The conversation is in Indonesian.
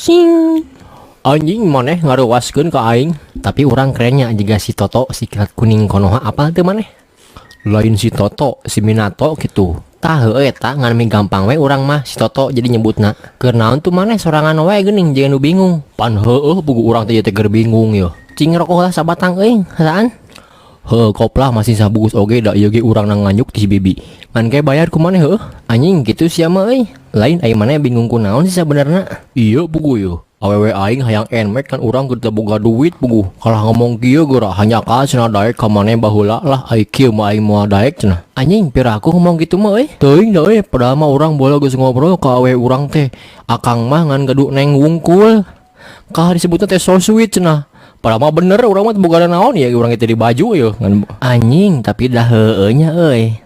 Sing. Anjing maneh ngaruaskeun ka aing, tapi urang kerennya juga si Toto si kilat kuning konoha apal teu maneh? Lain si Toto, si Minato gitu. Tah heueuh eta ngan mi gampang we urang mah si Toto jadi nyebutna. Keur naon tuh maneh sorangan wae geuning jangan nu bingung. Pan heueuh pugu urang teh teh bingung yo. Cing rokok lah sabatang euy, hasaan? Heuh koplah masih sabungkus oge da ieu ge urang na nganyuk ti si Bibi. Ngan kae bayar ku maneh heueuh. Anjing kitu sia mah euy. Lain aya maneh bingung ku naon sih sabenerna? Iya pugu yo. Awewe aing hayang enmek kan urang keur teu boga duit pugu. Kalah ngomong kieu geura hanya ka cenah daek ka maneh baheula lah ai kieu mah aing moal daek cenah. Anjing pira aku ngomong gitu mah euy. Teuing da euy padahal mah urang bola geus ngobrol ka awewe urang teh. Akang mah ngan gaduh neng wungkul. Kah disebutna teh so sweet cenah. Padahal mah bener urang mah boga naon ya urang teh di baju yo ngan anjing tapi dah heueuh nya euy.